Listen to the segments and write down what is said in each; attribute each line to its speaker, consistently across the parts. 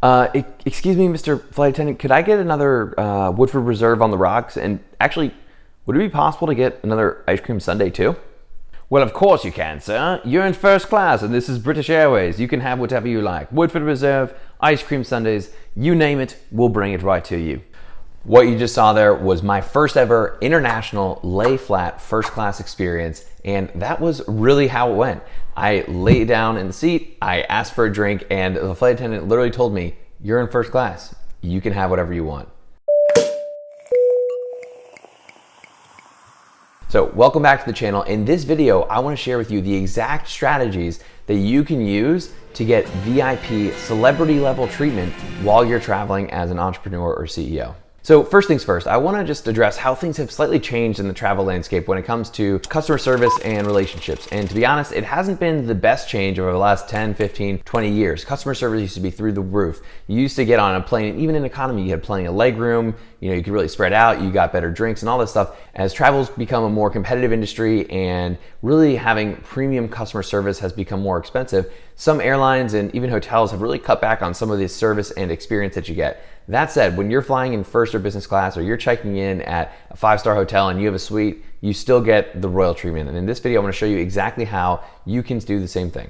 Speaker 1: Excuse me, Mr. Flight Attendant, could I get another Woodford Reserve on the rocks? And actually, would it be possible to get another ice cream sundae too? Well, of course you can, sir. You're in first class and this is British Airways. You can have whatever you like. Woodford Reserve, ice cream sundaes, you name it, we'll bring it right to you. What you just saw there was my first ever international lay flat first class experience, and that was really how it went. I lay down in the seat, I asked for a drink, and the flight attendant literally told me, "You're in first class. You can have whatever you want." So welcome back to the channel. In this video, I want to share with you the exact strategies that you can use to get VIP celebrity level treatment while you're traveling as an entrepreneur or CEO. So first things first, I want to just address how things have slightly changed in the travel landscape when it comes to customer service and relationships. And to be honest, it hasn't been the best change over the last 10, 15, 20 years. Customer service used to be through the roof. You used to get on a plane, and even in economy, you had plenty of leg room, you could really spread out, you got better drinks and all this stuff. As travel's become a more competitive industry and really having premium customer service has become more expensive, some airlines and even hotels have really cut back on some of the service and experience that you get. That said, when you're flying in first or business class, or you're checking in at a 5-star hotel and you have a suite, you still get the royal treatment. And in this video, I'm gonna show you exactly how you can do the same thing.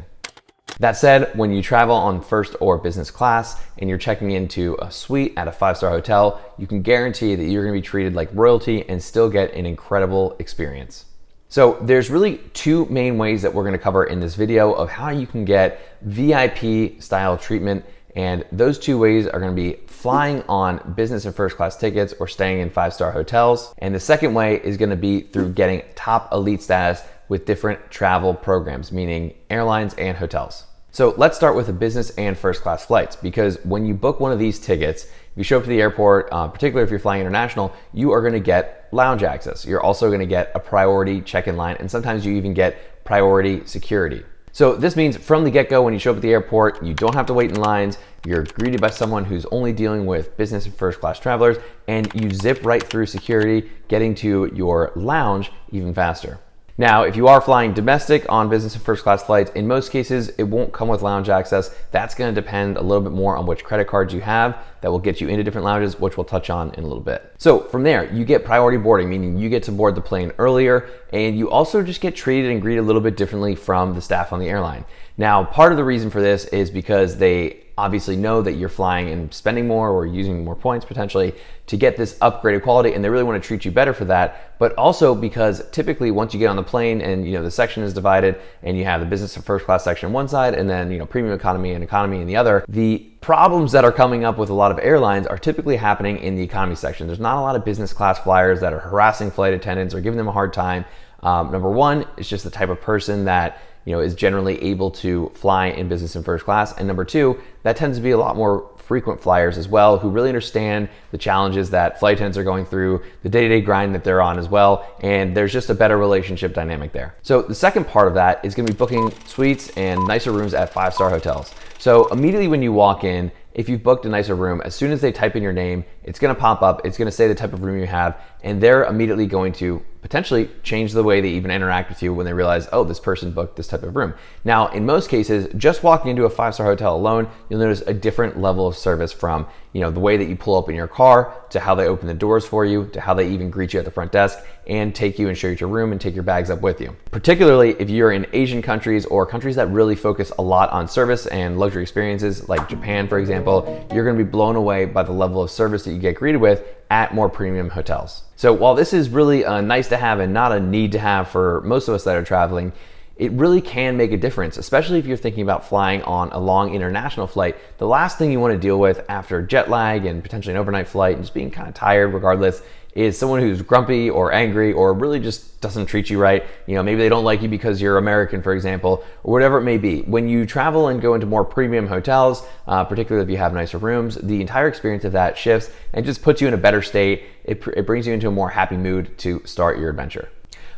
Speaker 1: That said, when you travel on first or business class and you're checking into a suite at a 5-star hotel, you can guarantee that you're gonna be treated like royalty and still get an incredible experience. So there's really two main ways that we're gonna cover in this video of how you can get VIP style treatment. And those two ways are gonna be flying on business and first class tickets or staying in 5-star hotels. And the second way is gonna be through getting top elite status with different travel programs, meaning airlines and hotels. So let's start with the business and first class flights, because when you book one of these tickets, if you show up to the airport, particularly if you're flying international, you are gonna get lounge access. You're also gonna get a priority check-in line, and sometimes you even get priority security. So this means from the get-go, when you show up at the airport, you don't have to wait in lines, you're greeted by someone who's only dealing with business and first class travelers, and you zip right through security, getting to your lounge even faster. Now, if you are flying domestic on business and first class flights, in most cases, it won't come with lounge access. That's gonna depend a little bit more on which credit cards you have that will get you into different lounges, which we'll touch on in a little bit. So from there, you get priority boarding, meaning you get to board the plane earlier, and you also just get treated and greeted a little bit differently from the staff on the airline. Now, part of the reason for this is because they obviously know that you're flying and spending more or using more points potentially to get this upgraded quality, and they really want to treat you better for that. But also because typically once you get on the plane and the section is divided and you have the business and first class section on one side and then premium economy and economy in the other, the problems that are coming up with a lot of airlines are typically happening in the economy section. There's not a lot of business class flyers that are harassing flight attendants or giving them a hard time. Number one, it's just the type of person that is generally able to fly in business and first class. And number two, that tends to be a lot more frequent flyers as well, who really understand the challenges that flight attendants are going through, the day-to-day grind that they're on as well, and there's just a better relationship dynamic there. So the second part of that is gonna be booking suites and nicer rooms at 5-star hotels. So immediately when you walk in, if you've booked a nicer room, as soon as they type in your name, it's gonna pop up, it's gonna say the type of room you have, and they're immediately going to potentially change the way they even interact with you when they realize, oh, this person booked this type of room. Now, in most cases, just walking into a 5-star hotel alone, you'll notice a different level of service from the way that you pull up in your car, to how they open the doors for you, to how they even greet you at the front desk and take you and show you to your room and take your bags up with you. Particularly if you're in Asian countries or countries that really focus a lot on service and luxury experiences, like Japan, for example, you're gonna be blown away by the level of service that you get greeted with at more premium hotels. So while this is really nice to have and not a need to have for most of us that are traveling, it really can make a difference, especially if you're thinking about flying on a long international flight. The last thing you want to deal with after jet lag and potentially an overnight flight and just being kind of tired regardless is someone who's grumpy or angry or really just doesn't treat you right. Maybe they don't like you because you're American, for example, or whatever it may be. When you travel and go into more premium hotels, particularly if you have nicer rooms, the entire experience of that shifts and just puts you in a better state. It brings you into a more happy mood to start your adventure.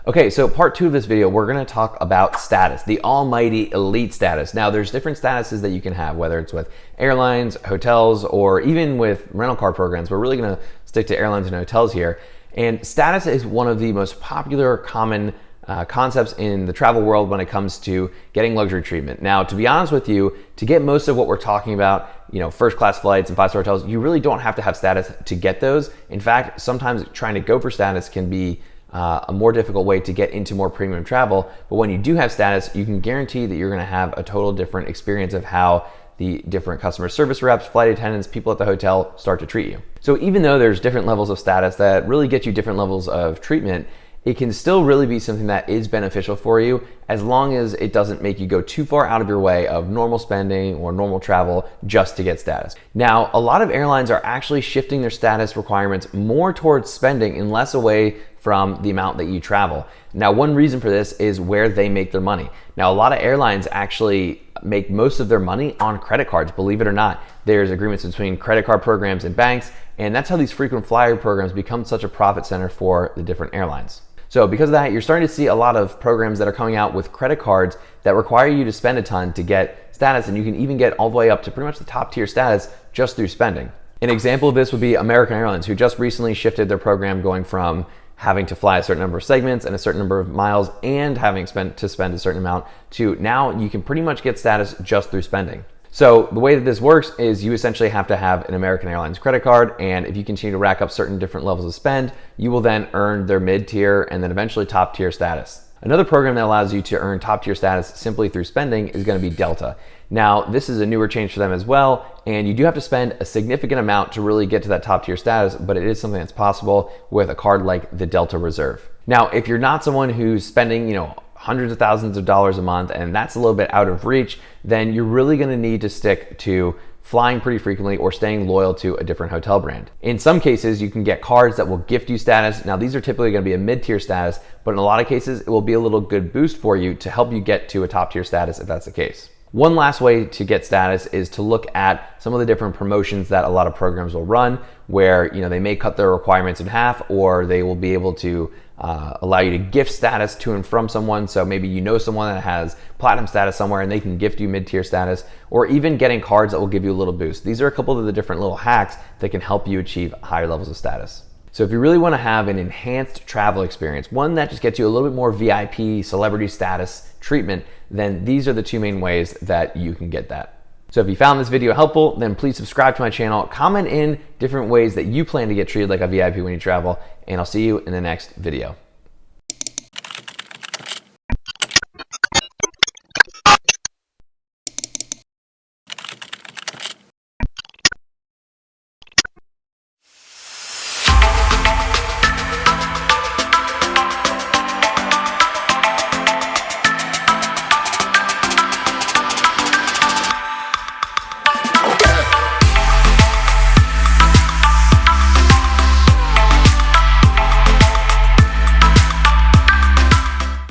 Speaker 1: Okay, so part two of this video, we're gonna talk about status, the almighty elite status. Now, there's different statuses that you can have, whether it's with airlines, hotels, or even with rental car programs. We're really gonna stick to airlines and hotels here. And status is one of the most popular, common concepts in the travel world when it comes to getting luxury treatment. Now, to be honest with you, to get most of what we're talking about, first class flights and 5-star hotels, you really don't have to have status to get those. In fact, sometimes trying to go for status can be a more difficult way to get into more premium travel. But when you do have status, you can guarantee that you're going to have a total different experience of how the different customer service reps, flight attendants, people at the hotel start to treat you. So even though there's different levels of status that really get you different levels of treatment, it can still really be something that is beneficial for you as long as it doesn't make you go too far out of your way of normal spending or normal travel just to get status. Now, a lot of airlines are actually shifting their status requirements more towards spending and less away from the amount that you travel. Now, one reason for this is where they make their money. Now, a lot of airlines actually make most of their money on credit cards, believe it or not. There's agreements between credit card programs and banks, and that's how these frequent flyer programs become such a profit center for the different airlines. So because of that, you're starting to see a lot of programs that are coming out with credit cards that require you to spend a ton to get status, and you can even get all the way up to pretty much the top tier status just through spending. An example of this would be American Airlines, who just recently shifted their program going from having to fly a certain number of segments and a certain number of miles and having to spend a certain amount to now you can pretty much get status just through spending. So the way that this works is you essentially have to have an American Airlines credit card, and if you continue to rack up certain different levels of spend, you will then earn their mid-tier and then eventually top-tier status. Another program that allows you to earn top-tier status simply through spending is going to be Delta. Now, this is a newer change for them as well, and you do have to spend a significant amount to really get to that top-tier status, but it is something that's possible with a card like the Delta Reserve. Now, if you're not someone who's spending, hundreds of thousands of dollars a month, and that's a little bit out of reach, then you're really gonna need to stick to flying pretty frequently or staying loyal to a different hotel brand. In some cases, you can get cards that will gift you status. Now, these are typically gonna be a mid-tier status, but in a lot of cases, it will be a little good boost for you to help you get to a top-tier status if that's the case. One last way to get status is to look at some of the different promotions that a lot of programs will run where they may cut their requirements in half, or they will be able to allow you to gift status to and from someone. So maybe someone that has platinum status somewhere and they can gift you mid-tier status, or even getting cards that will give you a little boost. These are a couple of the different little hacks that can help you achieve higher levels of status. So if you really want to have an enhanced travel experience, one that just gets you a little bit more VIP celebrity status treatment, then these are the two main ways that you can get that. So if you found this video helpful, then please subscribe to my channel, comment in different ways that you plan to get treated like a VIP when you travel, and I'll see you in the next video.